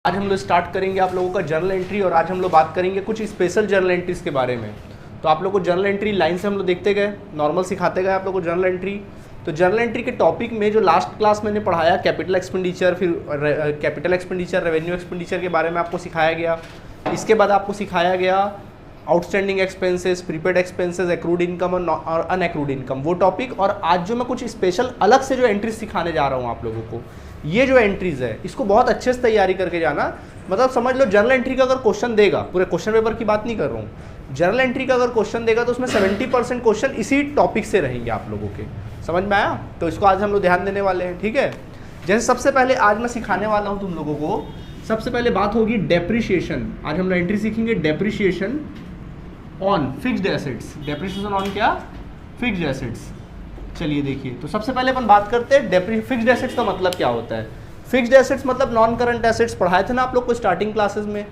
आज हम लोग स्टार्ट करेंगे आप लोगों का जर्नल एंट्री और आज हम लोग बात करेंगे कुछ स्पेशल जर्नल एंट्रीज के बारे में। तो आप लोग को जर्नल एंट्री लाइन से हम लोग देखते गए, नॉर्मल सिखाते गए आप लोग को जर्नल एंट्री। तो जर्नल एंट्री के टॉपिक में जो लास्ट क्लास मैंने पढ़ाया कैपिटल एक्सपेंडिचर, फिर कैपिटल एक्सपेंडिचर, रेवेन्यू एक्सपेंडिचर के बारे में आपको सिखाया गया। इसके बाद आपको सिखाया गया outstanding expenses, prepaid expenses, accrued income और अनएक्रूड इनकम, वो टॉपिक। और आज जो मैं कुछ स्पेशल अलग से जो एंट्रीज सिखाने जा रहा हूँ आप लोगों को, ये जो एंट्रीज है इसको बहुत अच्छे से तैयारी करके जाना। मतलब समझ लो जर्नल एंट्री का अगर क्वेश्चन देगा, पूरे क्वेश्चन पेपर की बात नहीं कर रहा हूँ, जर्नल एंट्री का अगर क्वेश्चन देगा तो उसमें 70% क्वेश्चन इसी टॉपिक से रहेंगे आप लोगों के। समझ में आया? तो इसको आज हम लोग ध्यान देने वाले हैं, ठीक है। जैसे सबसे पहले आज मैं सिखाने वाला हूँ तुम लोगों को, सबसे पहले बात होगी डेप्रिशिएशन। आज हम लोग एंट्री सीखेंगे depreciation on fixed assets. Depreciation on क्या? Fixed assets. चलिए देखिए, तो सबसे पहले अपन बात करते हैं फिक्स्ड एसेट्स का मतलब क्या होता है। फिक्स्ड एसेट्स मतलब नॉन करंट एसेट्स, पढ़ाए थे ना आप लोग को स्टार्टिंग क्लासेस में।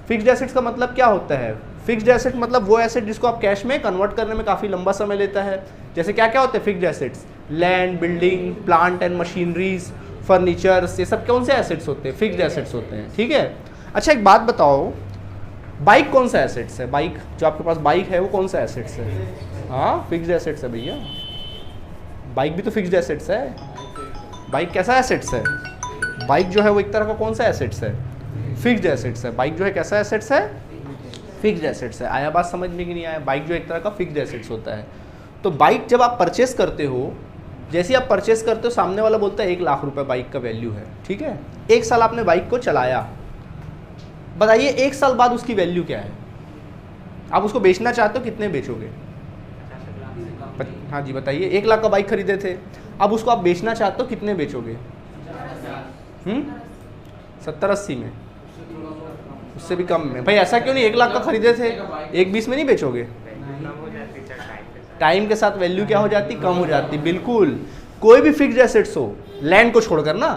फिक्स्ड एसेट्स का मतलब क्या होता है? फिक्स्ड एसेट मतलब वो एसेट जिसको आप कैश में कन्वर्ट करने में काफ़ी लंबा समय लेता है। जैसे क्या क्या होते हैं fixed assets? Land, building, plant and machineries, furnitures, ये सब कौन से एसेट्स होते हैं? फिक्स्ड एसेट्स होते हैं, ठीक है। अच्छा एक बात बताओ, बाइक कौन सा एसेट्स है? बाइक जो आपके पास बाइक है वो कौन सा एसेट्स है? हाँ फिक्स्ड एसेट्स है भैया, बाइक भी तो फिक्स्ड एसेट्स है। बाइक कैसा एसेट्स है? बाइक जो है वो एक तरह का कौन सा एसेट्स है? फिक्स्ड एसेट्स है। बाइक जो है कैसा एसेट्स है? फिक्स्ड एसेट्स है। आया बात समझ में कि नहीं आया? बाइक जो एक तरह का फिक्स्ड एसेट्स होता है। तो बाइक जब आप परचेस करते हो, जैसे आप परचेस करते हो सामने वाला बोलता है 1 लाख रुपए बाइक का वैल्यू है, ठीक है। 1 साल आपने बाइक को चलाया, बताइए 1 साल बाद उसकी वैल्यू क्या है? आप उसको बेचना चाहते हो, कितने बेचोगे? हाँ जी बताइए, 1 लाख का बाइक खरीदे थे, अब उसको आप बेचना चाहते हो, कितने बेचोगे? 70-80 में, उससे भी कम में। भाई ऐसा क्यों नहीं? 1 लाख का खरीदे थे, 1-20 में नहीं बेचोगे? टाइम के साथ वैल्यू क्या हो जाती? कम हो जाती। बिल्कुल, कोई भी फिक्स्ड एसेट्स हो, लैंड को छोड़कर ना,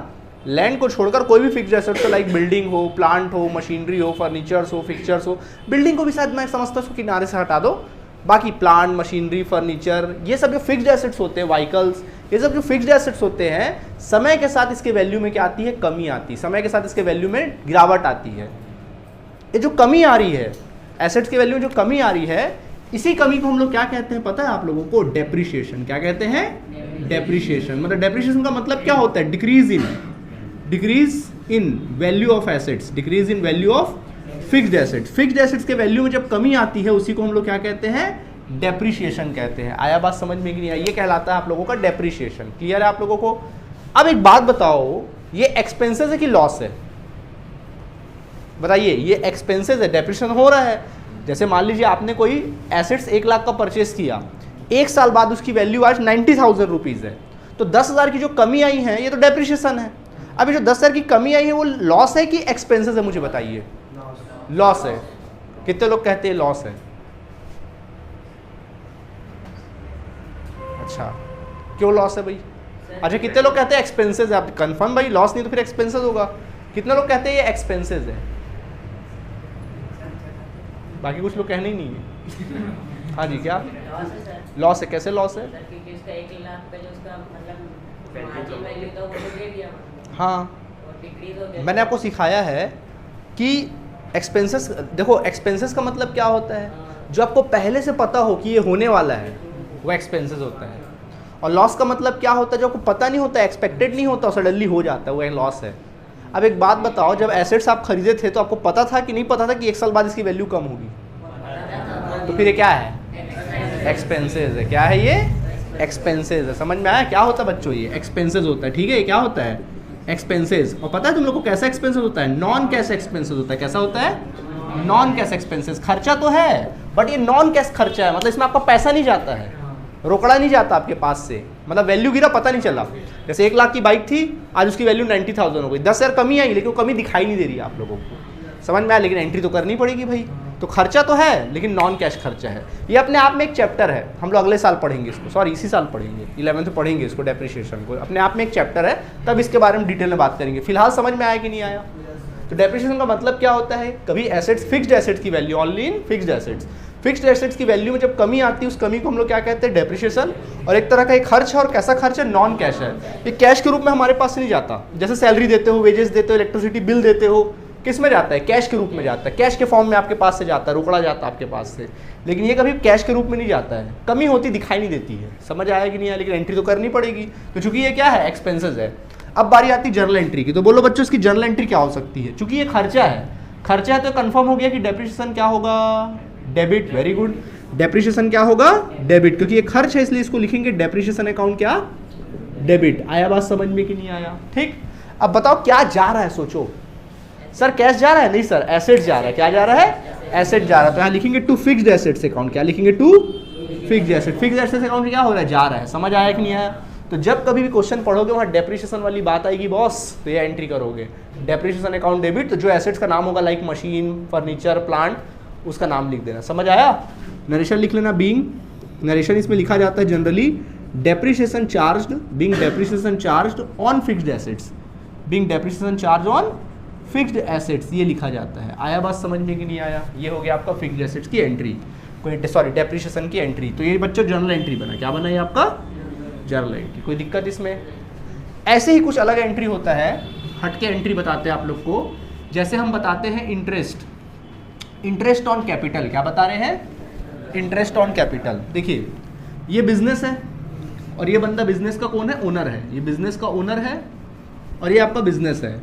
लैंड को छोड़कर कोई भी फिक्स्ड एसेट्स हो, लाइक बिल्डिंग हो, प्लांट हो, मशीनरी हो, फर्नीचर्स हो, फिक्सचर्स हो। बिल्डिंग को भी शायद मैं समझता हूँ उसको किनारे से हटा दो, बाकी प्लांट, मशीनरी, फर्नीचर, ये सब जो फिक्स्ड एसेट्स होते हैं, व्हीकल्स, ये सब जो फिक्स्ड एसेट्स होते हैं, समय के साथ इसके वैल्यू में क्या आती है? कमी आती है। समय के साथ इसके वैल्यू में गिरावट आती है। ये जो कमी आ रही है, एसेट्स के वैल्यू में जो कमी आ रही है, इसी कमी को हम लोग क्या कहते हैं पता है आप लोगों को? डेप्रिशिएशन। क्या कहते हैं? डेप्रिशिएशन। मतलब डेप्रिशिएशन का मतलब क्या होता है? Decrease in value of assets, decrease in value of fixed assets. Fixed assets के वैल्यू में जब कमी आती है उसी को हम लोग क्या कहते हैं? डेप्रिशिएशन कहते हैं। आया बात समझ में कि नहीं आया? ये कहलाता है आप लोगों का डेप्रिशिएशन। क्लियर है आप लोगों को? अब एक बात बताओ, ये एक्सपेंसेस है कि लॉस है? बताइए, ये एक्सपेंसेस है, डेप्रिशिएशन हो रहा है। जैसे मान लीजिए आपने कोई एसेट्स 1 लाख का परचेस किया, 1 साल बाद उसकी वैल्यू आज 90,000 रुपीज़ है, तो 10,000 की जो कमी आई है ये तो डेप्रिशिएशन है। अब ये जो 10,000 की कमी आई है वो लॉस है कि एक्सपेंसेस है? मुझे बताइए। लॉस है। कितने लोग कहते हैं लॉस है? अच्छा, क्यों लॉस है भाई? अच्छा, कितने लोग कहते हैं एक्सपेंसेस है? आप कंफर्म भाई? लॉस नहीं तो फिर एक्सपेंसेस होगा। कितने लोग कहते हैं ये एक्सपेंसेस है? बाकी कुछ लोग कहने ही नहीं है। हाँ जी, क्या लॉस है? कैसे लॉस है? हाँ, मैंने आपको सिखाया है कि एक्सपेंसेस, देखो एक्सपेंसेस का मतलब क्या होता है? जो आपको पहले से पता हो कि ये होने वाला है वो एक्सपेंसेस होता है। और लॉस का मतलब क्या होता है? जो आपको पता नहीं होता, एक्सपेक्टेड नहीं होता, सडनली हो जाता है, वो एक लॉस है। अब एक बात बताओ, जब एसेट्स आप खरीदे थे तो आपको पता था कि नहीं पता था कि 1 साल बाद इसकी वैल्यू कम होगी? तो फिर ये क्या है? एक्सपेंसेस है। क्या है ये? एक्सपेंसेस है। समझ में आया क्या होता है बच्चों? ये एक्सपेंसेस होता है, ठीक है। ये क्या होता है? एक्सपेंसेस। और पता है तुम लोग को कैसा एक्सपेंसेस होता है? नॉन कैश एक्सपेंसेस होता है। कैसा होता है? Non cash expenses. खर्चा तो है बट ये नॉन कैश खर्चा है, मतलब इसमें आपका पैसा नहीं जाता है, रोकड़ा नहीं जाता आपके पास से, मतलब वैल्यू गिरा पता नहीं चला। जैसे 1 लाख की बाइक थी, आज उसकी वैल्यू 90,000 हो गई, 10,000 कमी आई, लेकिन वो कमी दिखाई नहीं दे रही है आप लोगों को। समझ में आया? लेकिन एंट्री तो करनी पड़ेगी भाई। तो खर्चा तो है लेकिन नॉन कैश खर्चा है। ये अपने आप में एक चैप्टर है, हम लोग अगले साल पढ़ेंगे इसको, सॉरी इसी साल पढ़ेंगे, 11th में पढ़ेंगे इसको, डेप्रिशिएशन को। अपने आप में एक चैप्टर है, तब इसके बारे में डिटेल में बात करेंगे। फिलहाल समझ में आया कि नहीं आया? तो डेप्रिशिएशन का मतलब क्या होता है? कभी एसेट्स, फिक्स्ड एसेट्स की value, only in fixed assets. Fixed assets की वैल्यू में जब कमी आती है, उस कमी को हम लोग क्या कहते हैं? डेप्रिशिएशन। और एक तरह का एक खर्च है, और कैसा खर्च है? नॉन कैश है। ये कैश के रूप में हमारे पास नहीं जाता। जैसे सैलरी देते हो, वेजेस देते हो, इलेक्ट्रिसिटी बिल देते हो, किस में जाता है, कैश के रूप में जाता है, कैश के फॉर्म में आपके पास से जाता है, रोकड़ा जाता है आपके पास से, लेकिन ये कभी कैश के रूप में नहीं जाता है, कमी होती दिखाई नहीं देती है, समझ आया कि नहीं आया, लेकिन एंट्री तो करनी पड़ेगी। तो चूंकि ये क्या है, एक्सपेंसेस है। अब बारी आती है जर्नल एंट्री की, तो बोलो बच्चों इसकी जर्नल एंट्री क्या हो सकती है। चूंकि ये खर्चा है, खर्चा है तो कंफर्म हो गया कि डेप्रिसिएशन क्या होगा, डेबिट। वेरी गुड, डेप्रिसिएशन क्या होगा, डेबिट, क्योंकि ये खर्च है इसलिए इसको लिखेंगे डेप्रिसिएशन अकाउंट क्या, डेबिट। आया बात समझ में कि नहीं आया, ठीक। अब बताओ क्या जा रहा है, सोचो सर कैश जा रहा है, नहीं सर एसेट जा रहा है, क्या जा रहा है, एसेट जा रहा है, तो यहाँ लिखेंगे टू फिक्स्ड एसेट्स अकाउंट, क्या लिखेंगे, to fixed asset. Fixed assets account क्या हो रहा है, जा रहा है, समझ आया कि नहीं आया। तो जब कभी भी क्वेश्चन पढ़ोगे वहाँ डेप्रिसिएशन वाली बात आएगी बॉस, तो ये एंट्री करोगे डेप्रिसिएशन अकाउंट डेबिट, तो जो एसेट्स का नाम होगा लाइक मशीन, फर्नीचर, प्लांट, उसका नाम लिख देना, समझ आया। नरेशन लिख लेना, बीइंग, नरेशन इसमें लिखा जाता है generally depreciation charged, being depreciation charged on fixed assets, being depreciation charge on fixed assets, ये लिखा जाता है। आया बात समझ में कि नहीं आया, ये हो गया आपका फिक्स्ड एसेट्स की एंट्री, कोई सॉरी डेप्रिसिएशन की एंट्री। तो ये बच्चों जर्नल एंट्री बना, क्या बना ये आपका जर्नल एंट्री, कोई दिक्कत इसमें। ऐसे ही कुछ अलग एंट्री होता है, हटके एंट्री बताते हैं आप लोग को, जैसे हम बताते हैं इंटरेस्ट, इंटरेस्ट ऑन कैपिटल, क्या बता रहे हैं, इंटरेस्ट ऑन कैपिटल। देखिए ये बिजनेस है और ये बंदा बिजनेस का कौन है, ओनर है, ये बिजनेस का ओनर है और ये आपका बिजनेस है।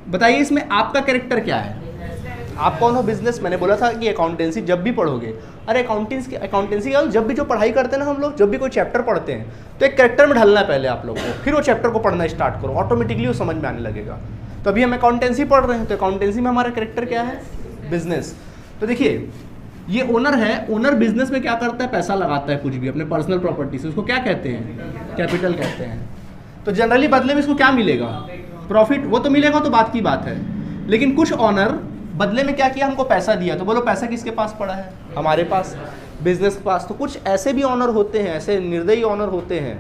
बताइए इसमें आपका कैरेक्टर क्या है, आप कौन हो, बिजनेस। मैंने बोला था कि अकाउंटेंसी जब भी पढ़ोगे, अरे अकाउंटेंसी का जब भी जो पढ़ाई करते हैं ना हम लोग, जब भी कोई चैप्टर पढ़ते हैं तो एक कैरेक्टर में ढलना है पहले आप लोग को, फिर वो चैप्टर को पढ़ना स्टार्ट करो, ऑटोमेटिकली वो समझ में आने लगेगा। तो अभी हम अकाउंटेंसी पढ़ रहे हैं, तो अकाउंटेंसी में हमारा कैरेक्टर क्या है, बिजनेस। तो देखिए ये ओनर है, ओनर बिजनेस में क्या करता है, पैसा लगाता है कुछ भी अपने पर्सनल प्रॉपर्टी से, उसको क्या कहते हैं, कैपिटल कहते हैं। तो जनरली बदले में इसको क्या मिलेगा, प्रॉफिट, वो तो मिलेगा, तो बात की बात है। लेकिन कुछ ऑनर बदले में क्या किया, हमको पैसा दिया, तो बोलो पैसा किसके पास पड़ा है, हमारे पास, बिजनेस के पास। तो कुछ ऐसे भी ऑनर होते हैं, ऐसे निर्दयी ऑनर होते हैं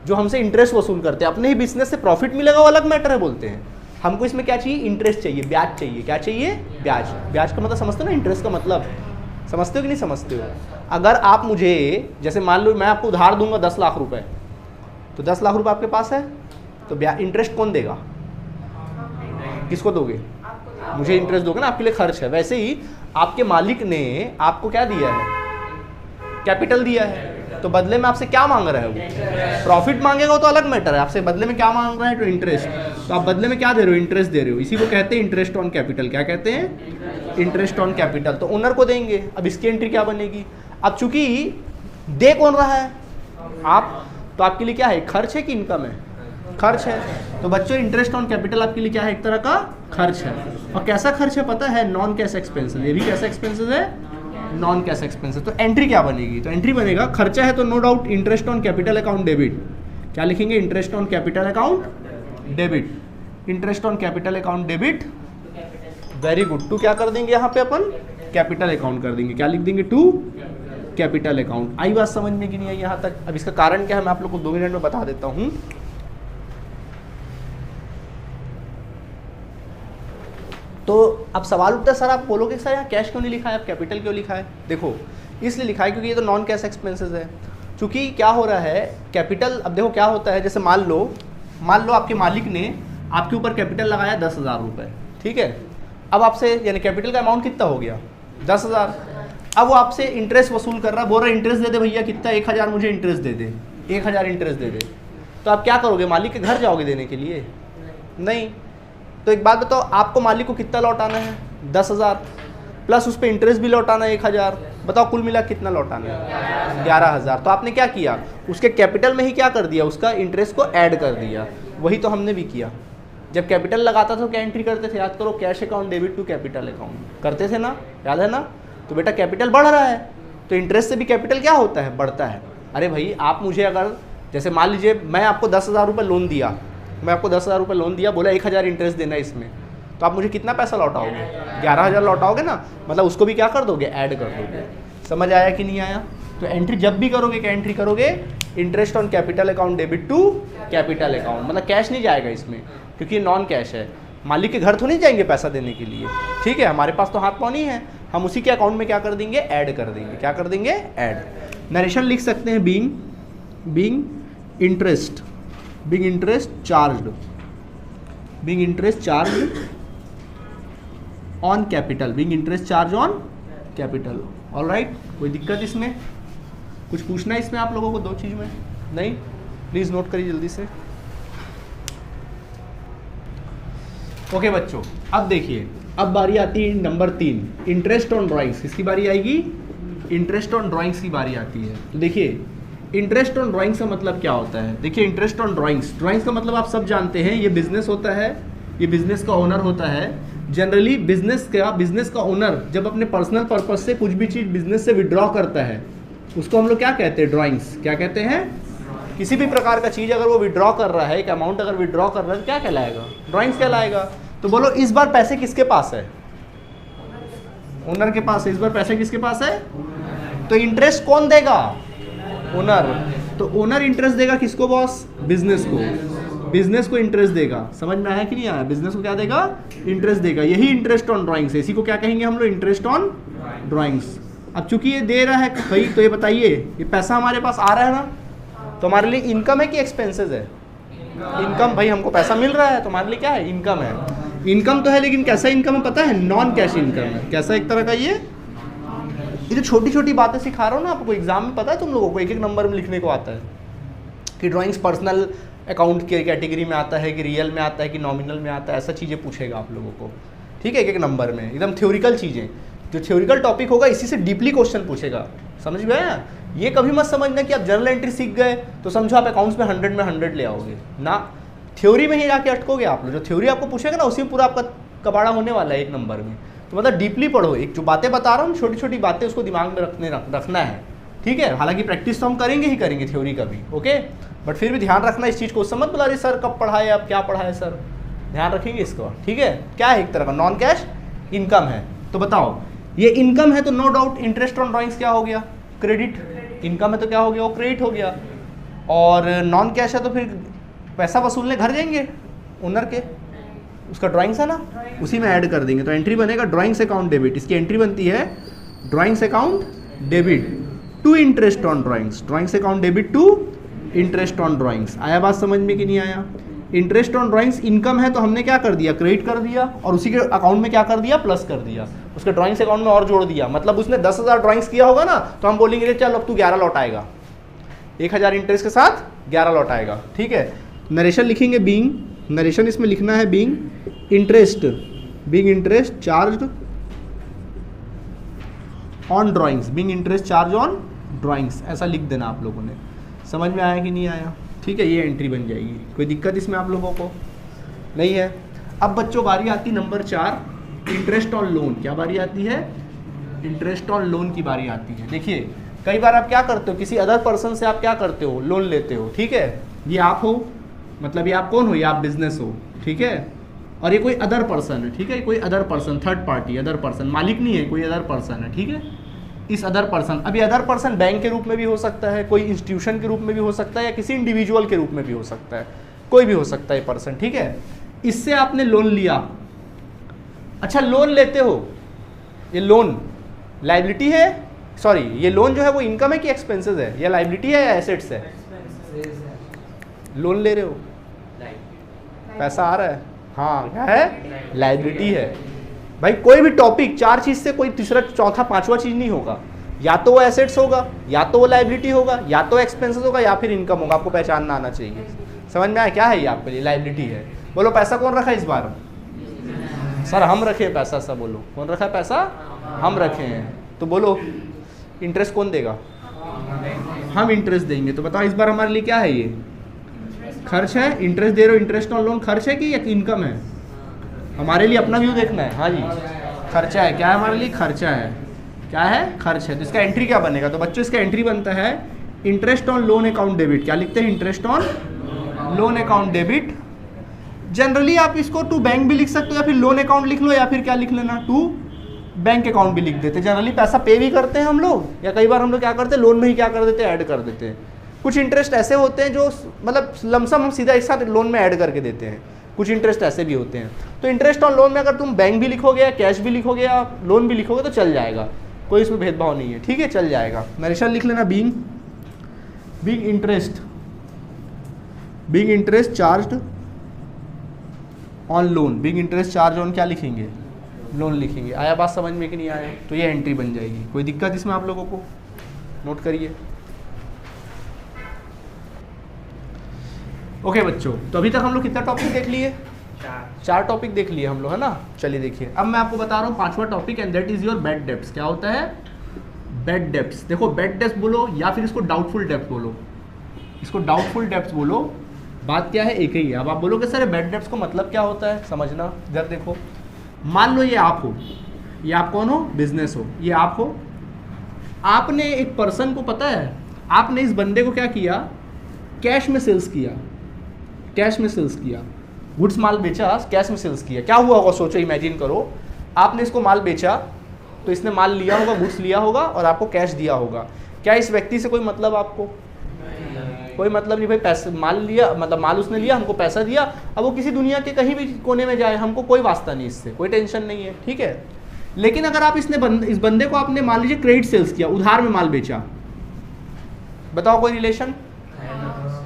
जो हमसे इंटरेस्ट वसूल करते हैं, अपने ही बिजनेस से प्रॉफिट मिलेगा वो अलग मैटर है, बोलते हैं हमको इसमें क्या चाहिए, इंटरेस्ट चाहिए, ब्याज चाहिए, क्या चाहिए, ब्याज। ब्याज का मतलब समझते हो ना, इंटरेस्ट का मतलब समझते हो कि नहीं समझते हो। अगर आप मुझे, जैसे मान लो मैं आपको उधार दूंगा 10 लाख रुपए, तो 10 लाख रुपए आपके पास है, तो इंटरेस्ट कौन देगा, किसको दोगे, मुझे इंटरेस्ट दोगे ना, आपके लिए खर्च है। वैसे ही आपके मालिक ने आपको क्या दिया है, कैपिटल दिया है, तो बदले में आपसे क्या मांग रहा है वो, प्रॉफिट मांगेगा तो अलग मैटर है, आपसे बदले में क्या मांग रहा है, तो इंटरेस्ट। तो आप बदले में क्या दे रहे हो, इंटरेस्ट दे रहे हो, इसी को कहते हैं इंटरेस्ट ऑन कैपिटल। क्या कहते हैं, इंटरेस्ट ऑन कैपिटल। तो ओनर को देंगे। अब इसकी एंट्री क्या बनेगी, अब चूंकि दे कौन रहा है, आप, तो आपके लिए क्या है, खर्च है कि इनकम है, खर्च है। तो बच्चों इंटरेस्ट ऑन कैपिटल आपके लिए क्या है, एक तरह का खर्च है। और कैसा खर्च है पता है, नॉन कैश एक्सपेंसेस, ये भी कैसा एक्सपेंसेस है, नॉन कैश एक्सपेंसेस। तो एंट्री क्या बनेगी, तो एंट्री बनेगा, खर्चा है तो no doubt interest on capital account debit, क्या लिखेंगे, interest on capital account debit, interest on capital account debit. Very good, to क्या कर देंगे यहाँ पे अपन, कैपिटल अकाउंट कर देंगे, क्या लिख देंगे, टू कैपिटल अकाउंट। आई बात समझ में कि नहीं आई यहाँ तक। अब इसका कारण क्या है मैं आप लोग को 2 मिनट में बता देता हूँ। तो अब सवाल उठता है, सर आप बोलोगे सर यहाँ कैश क्यों नहीं लिखा है, आप कैपिटल क्यों लिखा है। देखो इसलिए लिखा है क्योंकि ये तो नॉन कैश एक्सपेंसेस है। चूँकि क्या हो रहा है, कैपिटल, अब देखो क्या होता है, जैसे मान लो आपके मालिक ने आपके ऊपर कैपिटल लगाया 10,000 रुपये, ठीक है। अब आपसे यानी कैपिटल का अमाउंट कितना हो गया, 10,000। अब वो आपसे इंटरेस्ट वसूल कर रहा है, बोल रहा है इंटरेस्ट दे दे भैया, कितना, 1,000 मुझे इंटरेस्ट दे दे, 1,000 इंटरेस्ट दे दे। तो आप क्या करोगे, मालिक के घर जाओगे देने के लिए, नहीं। तो एक बात बताओ, आपको मालिक को कितना लौटाना है, 10,000 प्लस उस पर इंटरेस्ट भी लौटाना है 1,000, बताओ कुल मिला कितना लौटाना है, 11,000। तो आपने क्या किया, उसके कैपिटल में ही क्या कर दिया, उसका इंटरेस्ट को ऐड कर दिया। वही तो हमने भी किया, जब कैपिटल लगाता था क्या एंट्री करते थे, याद करो, cash account debit to capital account करते थे ना, याद है ना। तो बेटा कैपिटल बढ़ रहा है तो इंटरेस्ट से भी कैपिटल क्या होता है, बढ़ता है। अरे भाई आप मुझे अगर, जैसे मान लीजिए मैं आपको 10,000 रुपये लोन दिया, मैं आपको 10,000 रुपये लोन दिया, बोला 1,000 इंटरेस्ट देना है इसमें, तो आप मुझे कितना पैसा लौटाओगे, 11,000 लौटाओगे ना, मतलब उसको भी क्या कर दोगे, ऐड कर दोगे। समझ आया कि नहीं आया। तो एंट्री जब भी करोगे, क्या एंट्री करोगे, interest on capital account debit to capital account, मतलब कैश नहीं जाएगा इसमें क्योंकि ये नॉन कैश है। मालिक के घर तो नहीं जाएंगे पैसा देने के लिए, ठीक है, हमारे पास तो हाथ पाँव नहीं है, हम उसी के अकाउंट में क्या कर देंगे, ऐड कर देंगे। क्या कर देंगे, ऐड। नरेशन लिख सकते हैं, being interest charged, being interest charged on capital, being interest charge on capital. Alright, कोई दिक्कत इसमें? कुछ पूछना है इसमें आप लोगों को दो चीज़ में? नहीं? प्लीज़ नोट करिए जल्दी से। ओके बच्चों, अब देखिए, अब बारी आती है नंबर 3, इंटरेस्ट ऑन ड्राइंग्स। इसकी बारी आएगी, इंटरेस्ट ऑन ड्राइंग्स की बारी आती है। तो देखिए, इंटरेस्ट ऑन ड्राइंग्स का मतलब क्या होता है? देखिए, इंटरेस्ट ऑन ड्राइंग्स, ड्राइंग्स का मतलब आप सब जानते हैं, ये बिजनेस होता है, ये बिजनेस का ओनर होता है। जनरली बिजनेस का ओनर जब अपने पर्सनल पर्पज से कुछ भी चीज़ बिजनेस से विड्रॉ करता है, उसको हम लोग क्या कहते हैं? ड्राइंग्स। क्या कहते हैं? किसी भी प्रकार का चीज़ अगर वो विड्रॉ कर रहा है, एक अमाउंट अगर विड्रॉ कर रहा है, तो क्या कहलाएगा? ड्राइंग्स कहलाएगा। तो बोलो, इस बार पैसे किसके पास है? ओनर के पास है। इस बार पैसे किसके पास है? तो इंटरेस्ट कौन देगा? ओनर। तो ओनर इंटरेस्ट देगा किसको बॉस? बिजनेस को। बिजनेस को इंटरेस्ट देगा। समझ में आया कि नहीं आया? बिजनेस को क्या देगा? इंटरेस्ट देगा। यही इंटरेस्ट ऑन ड्राइंग्स है। इसी को क्या कहेंगे हम लोग? Interest on drawings. अब चूंकि ये दे रहा है भाई, तो ये बताइए, ये पैसा हमारे पास आ रहा है ना, तो हमारे लिए इनकम है कि एक्सपेंसेस है? इनकम। भाई हमको पैसा मिल रहा है, तो हमारे लिए क्या है? इनकम है। इनकम तो है, लेकिन कैसा इनकम है पता है? नॉन कैश इनकम है। कैसा? एक तरह का ये जो छोटी छोटी बातें सिखा रहा हूँ ना आपको, एग्जाम में पता है तुम लोगों को एक एक नंबर में लिखने को आता है कि ड्राइंग्स पर्सनल अकाउंट के कैटेगरी में आता है कि रियल में आता है कि नॉमिनल में आता है, ऐसा चीज़ें पूछेगा आप लोगों को। ठीक है, एक एक नंबर में एकदम थ्योरिकल चीज़ें, जो थ्योरिकल टॉपिक होगा इसी से डीपली क्वेश्चन पूछेगा। समझ गए? ये कभी मत समझना कि आप जर्नल एंट्री सीख गए तो समझो आप अकाउंट्स में 100 में 100 ले आओगे ना। थ्योरी में ही जाके अटकोगे आप लोग। जो थ्योरी आपको पूछेगा ना, उसी में पूरा आपका कबाड़ा होने वाला है एक नंबर में। तो मतलब डीपली पढ़ो। एक जो बातें बता रहा हूँ, छोटी छोटी बातें, उसको दिमाग में रखना है। ठीक है, हालांकि प्रैक्टिस तो हम करेंगे ही करेंगे थ्योरी का भी, ओके, बट फिर भी ध्यान रखना इस चीज़ को। समझ बोला रही सर कब पढ़ाए, आप क्या पढ़ाए सर, ध्यान रखेंगे इसको। ठीक है, क्या है? एक तरह का नॉन कैश इनकम है। तो बताओ, ये इनकम है तो no doubt interest on drawings क्या हो गया? क्रेडिट। इनकम है तो क्या हो गया? वो क्रेडिट हो गया। और नॉन कैश है तो फिर पैसा वसूलने घर जाएंगे ओनर के, उसका ड्राइंग्स है ना, उसी में ऐड कर देंगे। तो एंट्री बनेगा ड्राइंग्स अकाउंट डेबिट। इसकी एंट्री बनती है drawings account debit to interest on drawings. Drawings account debit to interest on drawings. आया बात समझ में कि नहीं आया? इंटरेस्ट ऑन ड्राइंग्स इनकम है तो हमने क्या कर दिया? क्रेडिट कर दिया, और उसी के अकाउंट में क्या कर दिया? प्लस कर दिया। उसके ड्राइंग्स अकाउंट में और जोड़ दिया। मतलब उसने 10,000 ड्राइंग्स किया होगा ना, तो हम बोलेंगे चल अब तू 11 लौट आएगा, 1000 इंटरेस्ट के साथ 11 लौट आएगा। ठीक है, नरेशन लिखेंगे बीइंग, नरेशन इसमें लिखना है being interest, being interest charge on drawings, being interest charge on drawings, ऐसा लिख देना आप लोगों ने। समझ में आया कि नहीं आया? ठीक है, ये एंट्री बन जाएगी। कोई दिक्कत इसमें आप लोगों को नहीं है? अब बच्चों बारी आती नंबर 4, इंटरेस्ट ऑन लोन। क्या बारी आती है? इंटरेस्ट ऑन लोन की बारी आती है। देखिए, कई बार आप क्या करते हो, किसी अदर पर्सन से आप क्या करते हो? लोन लेते हो। ठीक है, ये आप हो, मतलब ये आप कौन हो? ये आप बिजनेस हो। ठीक है, और ये कोई अदर पर्सन है। ठीक है, कोई other person, third party, other person, मालिक नहीं है, कोई अदर पर्सन है। ठीक है, इस अदर पर्सन, अभी अदर पर्सन बैंक के रूप में भी हो सकता है, कोई इंस्टीट्यूशन के रूप में भी हो सकता है, या किसी इंडिविजुअल के रूप में भी हो सकता है, कोई भी हो सकता है पर्सन। ठीक है, इससे आपने लोन लिया। अच्छा, लोन लेते हो, ये लोन लाइबिलिटी है, सॉरी, ये लोन जो है वो इनकम है कि एक्सपेंसेस है, या लाइबिलिटी है या एसेट्स है? लोन ले रहे हो, पैसा आ रहा है, हाँ, क्या है? लाइबिलिटी है। भाई कोई भी टॉपिक 4 चीज से कोई तीसरा चौथा पांचवा चीज नहीं होगा, या तो वो एसेट्स होगा, या तो वो लाइबिलिटी होगा, या तो एक्सपेंसेस होगा, या फिर इनकम होगा। आपको पहचानना आना चाहिए। समझ में आया? क्या है ये आपके लिए? लाइबिलिटी है। बोलो पैसा कौन रखा है इस बार? सर हम रखे पैसा। सब बोलो, कौन रखा है पैसा? हम रखे हैं। तो बोलो इंटरेस्ट कौन देगा? हम इंटरेस्ट देंगे। तो बताओ इस बार हमारे लिए क्या है? ये खर्च है। इंटरेस्ट दे रहे हो, इंटरेस्ट ऑन लोन खर्च है कि इनकम है? हमारे लिए अपना व्यू देखना है। हाँ जी, खर्चा है। क्या है हमारे लिए? खर्चा है। क्या है? खर्च है। तो इसका एंट्री क्या बनेगा? तो बच्चों इसका एंट्री बनता है interest on loan account debit. क्या लिखते हैं? Interest on loan account debit. Generally आप इसको टू बैंक भी लिख सकते हो, या फिर लोन अकाउंट लिख लो, या फिर क्या लिख लेना, टू बैंक अकाउंट भी लिख देते हैं। जनरली पैसा पे भी करते हैं हम लोग, या कई बार हम लोग क्या करते हैं, लोन में ही क्या कर देते हैं, ऐड कर देते हैं। कुछ इंटरेस्ट ऐसे होते हैं जो मतलब लमसम हम सीधा एक साथ लोन में ऐड करके देते हैं, कुछ इंटरेस्ट ऐसे भी होते हैं। तो इंटरेस्ट ऑन लोन में अगर तुम बैंक भी लिखोगे, या कैश भी लिखोगे, या लोन भी लिखोगे तो चल जाएगा, कोई इसमें भेदभाव नहीं है। ठीक है, चल जाएगा। नरेशन लिख लेना being interest charged on loan, being interest charge on क्या लिखेंगे? लोन लिखेंगे। आया बात समझ में कि नहीं आया? तो ये एंट्री बन जाएगी। कोई दिक्कत इसमें आप लोगों को? नोट करिए। ओके बच्चों, तो अभी तक हम लोग कितना टॉपिक देख लिए? 4 टॉपिक देख लिए हम लोग, है ना। चलिए देखिए, अब मैं आपको बता रहा हूँ 5वां topic, and that is your bad debts. क्या होता है? Bad debts. देखो, बैड डेब्ट्स बोलो या फिर इसको डाउटफुल डेब्ट्स बोलो, इसको डाउटफुल डेब्ट्स बोलो, बात क्या है? एक ही है। अब आप बोलोगे सर बैड डेब्ट्स को मतलब क्या होता है? समझना इधर देखो। मान लो ये आप हो, ये आप कौन हो? बिजनेस हो, ये आप हो। आपने एक पर्सन को, पता है, आपने इस बंदे को क्या किया? कैश में सेल्स किया, कैश में सेल्स किया, गुड्स माल बेचा, कैश में सेल्स किया। क्या हुआ होगा? सोचो, इमेजिन करो, आपने इसको माल बेचा, तो इसने माल लिया होगा, गुड्स लिया होगा और आपको कैश दिया होगा। क्या इस व्यक्ति से कोई मतलब आपको? कोई मतलब नहीं भाई। पैसे माल लिया, मतलब माल उसने लिया, हमको पैसा दिया, अब वो किसी दुनिया के कहीं भी कोने में जाए, हमको कोई वास्ता नहीं इससे, कोई टेंशन नहीं है, ठीक है। लेकिन अगर आप इस बंदे को आपने मान लीजिए क्रेडिट सेल्स किया, उधार में माल बेचा, बताओ कोई रिलेशन?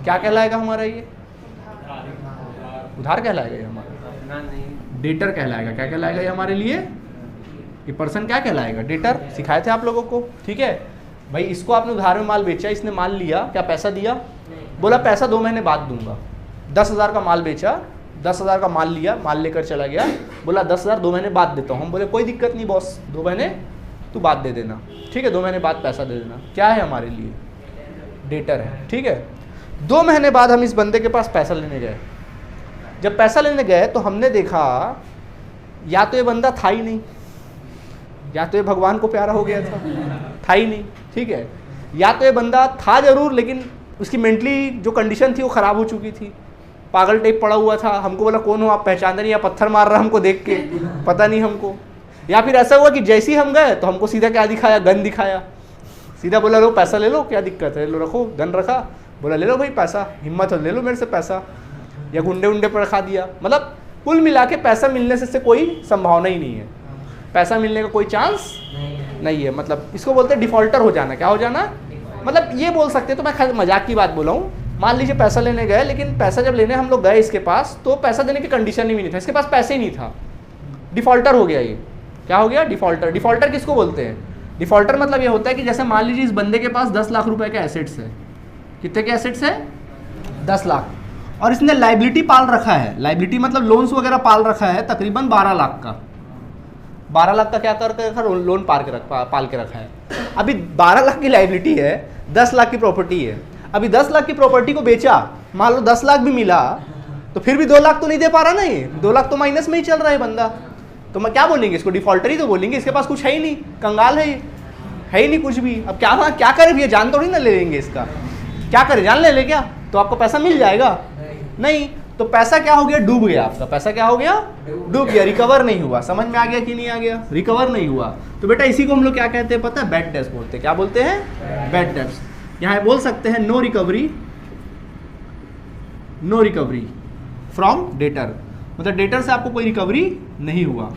क्या कहलाएगा हमारा? ये उधार कहलाएगा, ये हमारा डेटर कहलाएगा। क्या कहलाएगा ये हमारे लिए? ये पर्सन क्या कहलाएगा? डेटर। सिखाए थे आप लोगों को, ठीक है भाई। इसको आपने उधार में माल बेचा, इसने माल लिया, क्या पैसा दिया? बोला पैसा 2 महीने बाद दूंगा। 10,000 का माल बेचा, 10,000 का माल लिया, माल लेकर चला गया, बोला 10,000 2 महीने बाद देता हूँ। हम बोले कोई दिक्कत नहीं बॉस, 2 महीने तू बाद दे देना, ठीक है, 2 महीने बाद पैसा दे देना। क्या है हमारे लिए? डेटर है, ठीक है। 2 महीने बाद हम इस बंदे के पास पैसा लेने गए। जब पैसा लेने गए तो हमने देखा या तो ये बंदा था ही नहीं, या तो ये भगवान को प्यारा हो गया था ही नहीं, ठीक है, या तो ये बंदा था जरूर लेकिन उसकी मेंटली जो कंडीशन थी वो ख़राब हो चुकी थी, पागल टाइप पड़ा हुआ था। हमको बोला कौन हो आप, पहचानते नहीं, या पत्थर मार रहा हमको देख के, पता नहीं हमको। या फिर ऐसा हुआ कि जैसे ही हम गए तो हमको सीधा क्या दिखाया? गन दिखाया। सीधा बोला लो पैसा ले लो, क्या दिक्कत है, लो रखो, गन रखा, बोला ले लो भाई पैसा, हिम्मत हो ले लो मेरे से पैसा, या गुंडे उंडे पर रखा दिया। मतलब कुल मिला के पैसा मिलने से कोई संभावना ही नहीं है, पैसा मिलने का कोई चांस नहीं है। मतलब इसको बोलते हैं डिफॉल्टर हो जाना। क्या हो जाना? मतलब ये बोल सकते हैं, तो मैं मजाक की बात बोला हूँ। मान लीजिए पैसा लेने गए, लेकिन पैसा जब लेने हम लोग गए इसके पास, तो पैसा देने की कंडीशन ही नहीं था, इसके पास पैसे ही नहीं था, डिफॉल्टर हो गया। ये क्या हो गया? डिफॉल्टर। डिफॉल्टर किसको बोलते हैं? डिफॉल्टर मतलब ये होता है कि जैसे मान लीजिए इस बंदे के पास 10 लाख रुपए के एसेट्स है। कितने के एसेट्स है? 10 लाख। और इसने लाइबिलिटी पाल रखा है, लाइबिलिटी मतलब लोन्स वगैरह पाल रखा है तकरीबन 12 लाख का। 12 लाख का क्या करके रखा? लोन पाल के रखा है। अभी 12 लाख की लाइबिलिटी है, 10 लाख की प्रॉपर्टी है। अभी 10 लाख की प्रॉपर्टी को बेचा, मान लो 10 लाख भी मिला, तो फिर भी 2 लाख तो नहीं दे पा रहा ना, ये 2 लाख तो माइनस में ही चल रहा है बंदा। तो मैं क्या बोलेंगे इसको? डिफॉल्टर ही तो बोलेंगे। इसके पास कुछ है ही नहीं, कंगाल है ही नहीं कुछ भी। अब क्या करे भैया, जान थोड़ी ना ले लेंगे इसका, क्या करे, जान ले क्या? तो आपको पैसा मिल जाएगा? नहीं। तो पैसा क्या हो गया? डूब गया आपका पैसा। क्या हो गया? डूब गया, रिकवर नहीं हुआ। समझ में आ गया कि नहीं आ गया? रिकवर नहीं हुआ। तो बेटा इसी को हम लोग क्या कहते हैं पता है? बैड डेब्ट्स बोलते हैं। क्या बोलते हैं? Bad debts. यहाँ बोल सकते हैं no recovery, no recovery from debtor, मतलब डेटर से आपको कोई रिकवरी नहीं हुआ,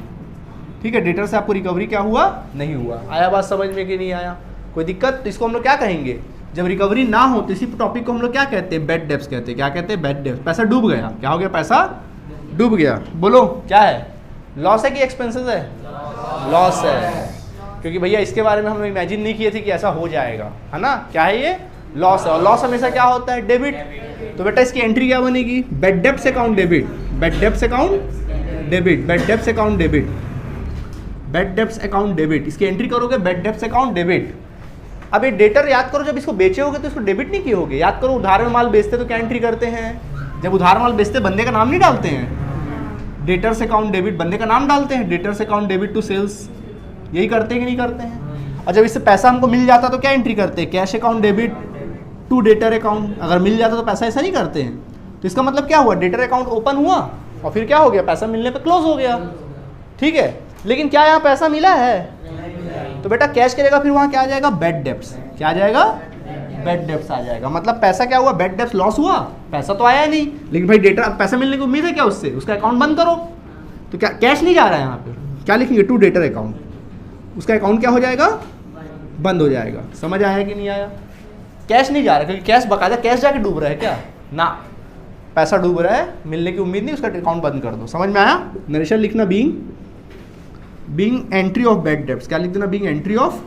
ठीक है, डेटर से आपको रिकवरी क्या हुआ? नहीं हुआ। आया बात समझ में कि नहीं आया? कोई दिक्कत? तो इसको हम लोग क्या कहेंगे? जब रिकवरी ना हो तो इसी टॉपिक को हम लोग क्या कहते हैं? बैड डेब्ट्स कहते हैं। क्या कहते हैं? Bad debts. पैसा डूब गया। क्या हो गया? पैसा डूब गया। बोलो क्या है? लॉस है कि एक्सपेंसेस है? लॉस है, क्योंकि भैया इसके बारे में हम लोग इमेजिन नहीं किए थे कि ऐसा हो जाएगा, है ना। क्या है ये? लॉस है। और लॉस हमेशा क्या होता है? डेबिट। तो बेटा इसकी एंट्री क्या बनेगी? Bad debts account debit, bad debts account debit, bad debts account debit, bad debts account debit. इसकी एंट्री करोगे बैड डेब्ट्स अकाउंट डेबिट। अब ये डेटर याद करो, जब इसको बेचे होगे तो इसको डेबिट नहीं किए होगे। याद करो उधार में माल बेचते तो क्या एंट्री करते हैं? जब उधार माल बेचते बंदे का नाम नहीं डालते हैं, डेटर्स अकाउंट डेबिट, बंदे का नाम डालते हैं, debtors account debit to sales. यही करते हैं कि नहीं करते हैं? और जब इससे पैसा हमको मिल जाता तो क्या एंट्री करते हैं? Cash account debit to debtor account. अगर मिल जाता तो पैसा ऐसा नहीं करते हैं। तो इसका मतलब क्या हुआ? डेटर अकाउंट ओपन हुआ और फिर क्या हो गया? पैसा मिलने पर क्लोज हो गया, ठीक है। लेकिन क्या यहाँ पैसा मिला है? तो बेटा कैश करेगा, फिर वहाँ क्या आ जाएगा? Bad debts. क्या आ जाएगा? बैड डेब्ट्स आ जाएगा। मतलब पैसा क्या हुआ? बैड डेब्ट्स लॉस हुआ, पैसा तो आया नहीं, लेकिन भाई डेटा पैसा मिलने की उम्मीद है क्या उससे? उसका अकाउंट बंद करो। तो क्या कैश नहीं जा रहा है यहाँ पे? क्या लिखेंगे? To debtor account. उसका अकाउंट क्या हो जाएगा? बंद हो जाएगा। समझ आया कि नहीं आया? कैश नहीं जा रहा, क्योंकि कैश बकायदा कैश जाके डूब रहा है क्या? ना, पैसा डूब रहा है, मिलने की उम्मीद नहीं, उसका अकाउंट बंद कर दो। समझ में आया? नरेशन लिखना, being being entry of bad debts, क्या लिख देना, being entry of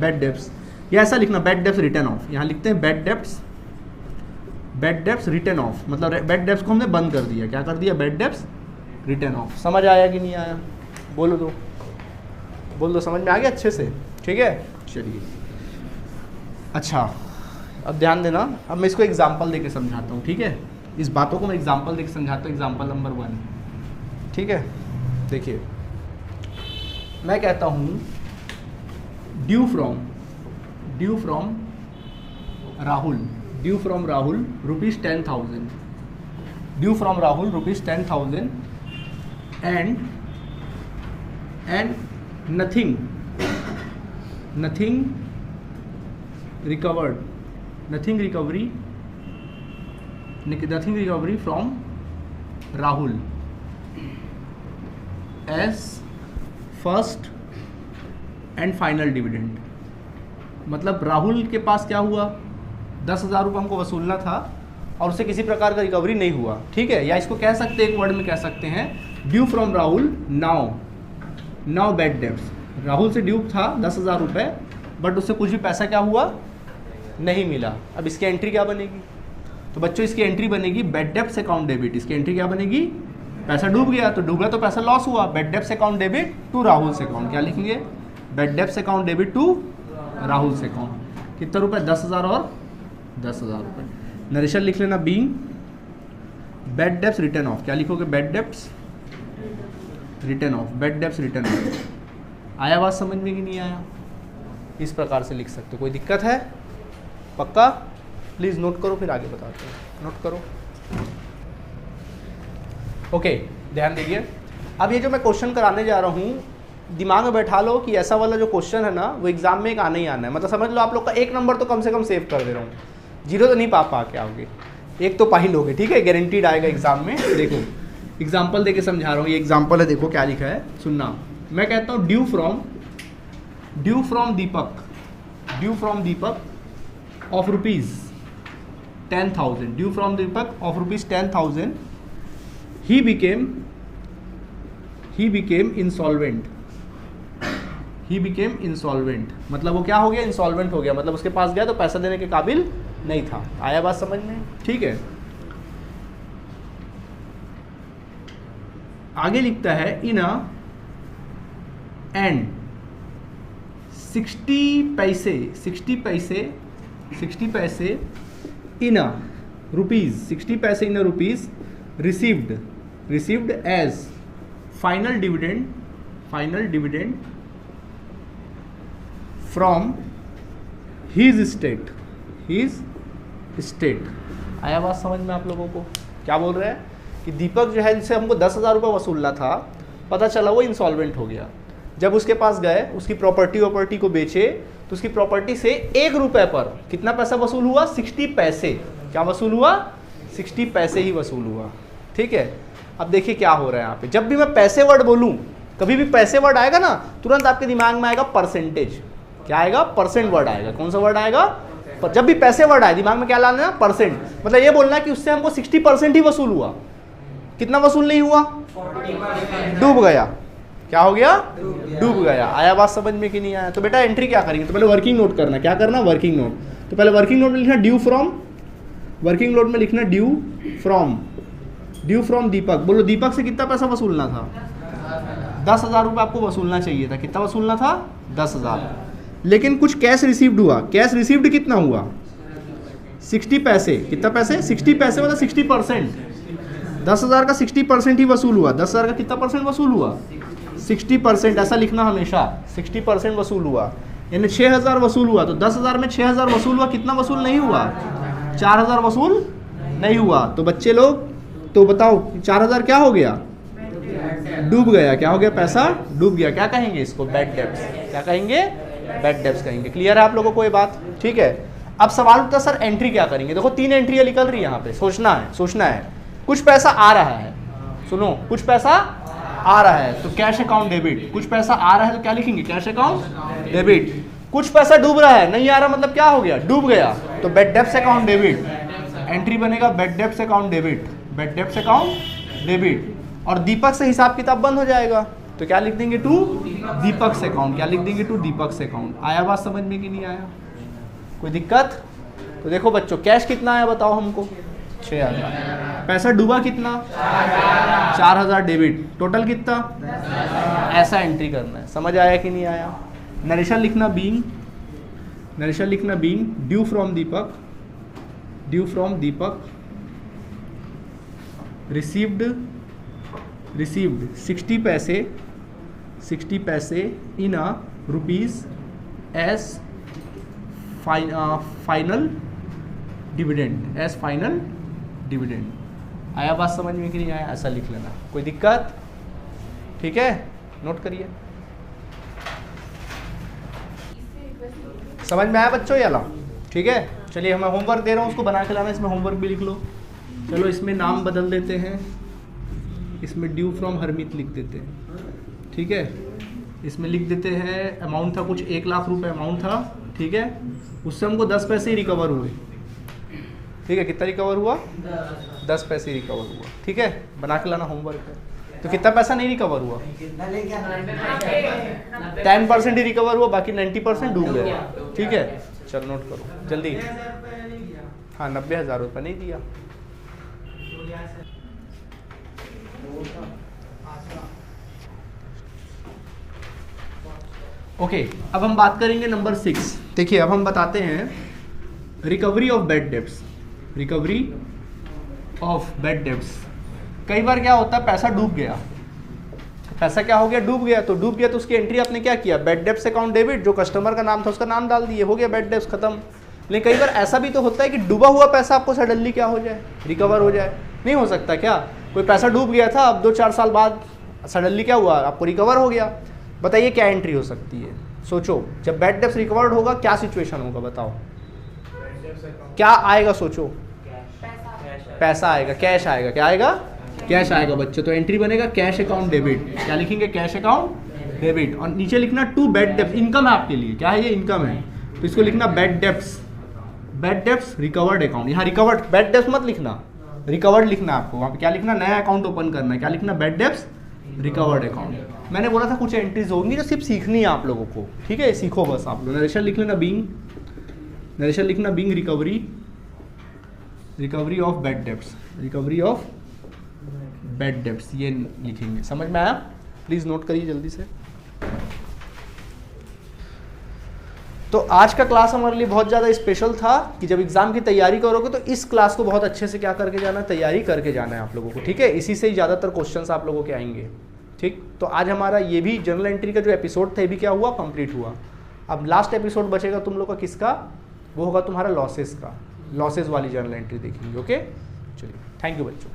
bad debts, या ऐसा लिखना बैड डेब्ट्स रिटर्न ऑफ, यहाँ लिखते हैं बैड डेब्ट्स रिटर्न ऑफ, मतलब बैड डेब्ट्स को हमने बंद कर दिया, क्या कर दिया, बैड डेब्ट्स रिटर्न ऑफ। समझ आया कि नहीं आया, बोल दो समझ में आ गया अच्छे से, ठीक है। चलिए अच्छा, अब ध्यान देना, अब मैं इसको एग्जाम्पल देके समझाता हूँ, ठीक है। इस बातों को मैं एग्जाम्पल देके समझाता हूँ। एग्जाम्पल नंबर 1, ठीक है। देखिए मैं कहता हूँ due from Rahul rupees 10,000, due from Rahul rupees 10,000 and nothing recovery from Rahul as first and final dividend। मतलब राहुल के पास क्या हुआ, 10,000 रुपये हमको वसूलना था और उससे किसी प्रकार का रिकवरी नहीं हुआ, ठीक है। या इसको कह सकते हैं, एक वर्ड में कह सकते हैं, due from Rahul now bad debts. Rahul से ड्यू था 10,000 रुपये, बट उससे कुछ भी पैसा क्या हुआ, नहीं मिला। अब इसकी एंट्री क्या बनेगी, तो बच्चों इसकी एंट्री बनेगी बैड डेब्ट्स अकाउंट डेबिट। इसकी एंट्री क्या बनेगी, पैसा डूब गया तो डूबा तो पैसा लॉस हुआ, bad debts account debit to Rahul से अकाउंट, क्या लिखेंगे, bad debts account debit to Rahul से अकाउंट। कितना रुपये, 10,000 और 10,000 रुपये। नरेशन लिख लेना, being bad debts return of, क्या लिखोगे, bad debts return of, bad debts return of. आया बात समझ में कि नहीं आया, इस प्रकार से लिख सकते हो। कोई दिक्कत है, पक्का, प्लीज़ नोट करो, फिर आगे बताते हैं, नोट करो। ओके, ध्यान दीजिए। अब ये जो मैं क्वेश्चन कराने जा रहा हूँ, दिमाग में बैठा लो कि ऐसा वाला जो क्वेश्चन है ना, वो एग्जाम में एक आना ही आना है। मतलब समझ लो आप लोग का 1 नंबर तो कम से कम सेव कर दे रहा हूँ, 0 तो नहीं पा के आओगे, 1 तो पा ही लोगे, ठीक है, गारंटीड आएगा एग्जाम में। देखो एग्जाम्पल देके समझा रहा हूँ, ये एग्जाम्पल है, देखो क्या लिखा है, सुनना। मैं कहता हूँ due from Deepak of rupees 10,000, due from Deepak of rupees 10,000, he became insolvent, मतलब वो क्या हो गया, इंसॉल्वेंट हो गया, मतलब उसके पास गया तो पैसा देने के काबिल नहीं था। आया बात समझ में, ठीक है। आगे लिखता है इन एंड 60 पैसे इन रुपीज़, 60 पैसे in rupees received as final dividend from his state. आया बात समझ में आप लोगों को, क्या बोल रहे हैं कि दीपक जो है, जिससे हमको 10,000 रुपये वसूलना था, पता चला वो इंसॉल्वेंट हो गया। जब उसके पास गए, उसकी प्रॉपर्टी को बेचे, तो उसकी प्रॉपर्टी से 1 रुपये पर कितना पैसा वसूल हुआ, 60 पैसे। क्या वसूल हुआ, 60 पैसे ही वसूल हुआ, ठीक है। अब देखिए क्या हो रहा है यहाँ पे, जब भी मैं पैसे वर्ड बोलूँ, कभी भी पैसे वर्ड आएगा ना, तुरंत आपके दिमाग में आएगा परसेंटेज। क्या आएगा, परसेंट वर्ड आएगा। कौन सा वर्ड आएगा, जब भी पैसे वर्ड आए दिमाग में क्या लाना है, परसेंट। मतलब ये बोलना कि उससे हमको 60% ही वसूल हुआ। कितना वसूल नहीं हुआ, डूब गया। क्या हो गया, डूब गया। आया बात समझ में कि नहीं आया। तो बेटा एंट्री क्या करेंगे, तो पहले वर्किंग नोट करना। क्या करना, वर्किंग नोट। तो पहले वर्किंग नोट में लिखना ड्यू फ्रॉम, वर्किंग नोट में लिखना ड्यू फ्रॉम दीपक। बोलो दीपक से कितना पैसा वसूलना था, 10,000 रुपये आपको वसूलना चाहिए था। कितना वसूलना था, 10,000। लेकिन कुछ कैश रिसीव्ड हुआ। कैश रिसीव्ड कितना हुआ, 60 पैसे। कितना पैसे, 60 पैसे, मतलब 60%। 10,000 का 60% ही वसूल हुआ। 10,000 का कितना परसेंट वसूल हुआ, 60%। ऐसा लिखना हमेशा, 60% वसूल हुआ। यानी 6,000 वसूल हुआ, तो 10,000 में 6,000 वसूल हुआ, कितना वसूल नहीं हुआ, 4,000 वसूल नहीं हुआ। तो बच्चे लोग तो बताओ 4,000 क्या हो गया, डूब गया। क्या हो गया, पैसा डूब गया। क्या कहेंगे इसको, बैड डेब्ट्स। क्या कहेंगे, बैड डेब्ट्स कहेंगे। क्लियर है आप लोगों को ये बात, ठीक है। अब सवाल उठता सर एंट्री क्या करेंगे। देखो 3 एंट्रियाँ निकल रही है यहाँ पे, सोचना है। कुछ पैसा आ रहा है, सुनो, कुछ पैसा आ रहा है तो कैश अकाउंट डेबिट। कुछ पैसा आ रहा है तो क्या लिखेंगे, कैश अकाउंट डेबिट। कुछ पैसा डूब रहा है, नहीं आ रहा मतलब क्या हो गया, डूब गया, तो bad debts account debit. Entry बनेगा bad debts account debit, bad debts account debit. और दीपक से हिसाब किताब बंद हो जाएगा। तो क्या लिख देंगे? टू दीपक से अकाउंट। क्या लिख देंगे? टू दीपक से अकाउंट। आया बात समझ में कि नहीं आया? कोई दिक्कत? तो देखो बच्चों, कैश कितना आया बताओ हमको? 6000। पैसा डूबा कितना? 4000 डेबिट। टोटल कितना? ऐसा एंट्री करना है। समझ आया कि नहीं आया? नरेशन लिखना बीइंग, नरेशन लिखना being due from Deepak, due from Deepak, received 60 पैसे, 60 पैसे in a rupees as final dividend, as final dividend. आया बात समझ में कि नहीं आया? ऐसा लिख लेना। कोई दिक्कत? ठीक है, नोट करिए। समझ में आया बच्चों ये ला? ठीक है, चलिए मैं होमवर्क दे रहा हूँ, उसको बना के लाना। इसमें होमवर्क भी लिख लो। चलो इसमें नाम बदल देते हैं, इसमें ड्यू फ्रॉम हरमीत लिख देते हैं। ठीक है, इसमें लिख देते हैं अमाउंट था कुछ 1 लाख रुपए अमाउंट था। ठीक है, उससे हमको 10 पैसे ही रिकवर हुए। ठीक है, कितना रिकवर हुआ? 10 पैसे ही रिकवर हुआ। ठीक है, बना के लाना होमवर्क है। तो कितना पैसा नहीं रिकवर हुआ? 10% ही रिकवर हुआ, बाकी 90% डूब गया। ठीक है, चलो नोट करो जल्दी। हाँ, 90,000 रुपये नहीं दिया। ओके, अब हम बात करेंगे नंबर 6। देखिए, अब हम बताते हैं recovery of bad debts. Recovery of bad debts. कई बार क्या होता है, पैसा डूब गया। पैसा क्या हो गया? डूब गया। तो डूब गया तो उसकी एंट्री आपने क्या किया? बैड डेब्ट्स अकाउंट डेबिट, जो कस्टमर का नाम था उसका नाम डाल दिए, हो गया बैड डेब्ट्स खत्म। लेकिन कई बार ऐसा भी तो होता है कि डूबा हुआ पैसा आपको सडनली क्या हो जाए? रिकवर हो जाए। नहीं हो सकता क्या? कोई पैसा डूब गया था, अब 2-4 साल बाद सडनली क्या हुआ? आपको रिकवर हो गया। बताइए क्या एंट्री हो सकती है? सोचो, जब बैड डेब्ट्स रिकवर्ड होगा क्या सिचुएशन होगा? बताओ क्या आएगा? सोचो, पैसा आएगा, कैश आएगा। क्या आएगा? कैश आएगा बच्चों। तो एंट्री बनेगा कैश अकाउंट डेबिट। क्या लिखेंगे? Cash account debit. और नीचे लिखना टू बैड डेब्ट्स। इनकम है आपके लिए। क्या है ये? इनकम है। तो इसको लिखना bad debts, bad debts recovered account. यहाँ रिकवर्ड, बैड डेब्ट्स मत लिखना, रिकवर्ड लिखना आपको। वहाँ पे क्या लिखना? नया अकाउंट ओपन करना है। क्या लिखना? Bad debts recovered account. मैंने बोला था कुछ एंट्रीज होंगी जो सिर्फ सीखनी है आप लोगों को। ठीक है, सीखो बस आप लोग। नरेशन लिख लेना बीइंग, नरेशन लिखना being recovery, recovery of bad debts, recovery of bad debts, ये लिखेंगे। समझ में आया? प्लीज़ नोट करिए जल्दी से। तो आज का क्लास हमारे लिए बहुत ज़्यादा स्पेशल था कि जब एग्जाम की तैयारी करोगे तो इस क्लास को बहुत अच्छे से क्या करके जाना है? तैयारी करके जाना है आप लोगों को। ठीक है, इसी से ही ज़्यादातर क्वेश्चंस आप लोगों के आएंगे। ठीक, तो आज हमारा ये भी जर्नल एंट्री का जो एपिसोड था ये भी क्या हुआ? कंप्लीट हुआ। अब लास्ट एपिसोड बचेगा तुम लोग का किसका? वो होगा तुम्हारा लॉसेस का। लॉसेस वाली जर्नल एंट्री देखेंगे। ओके, चलिए, थैंक यू बच्चों।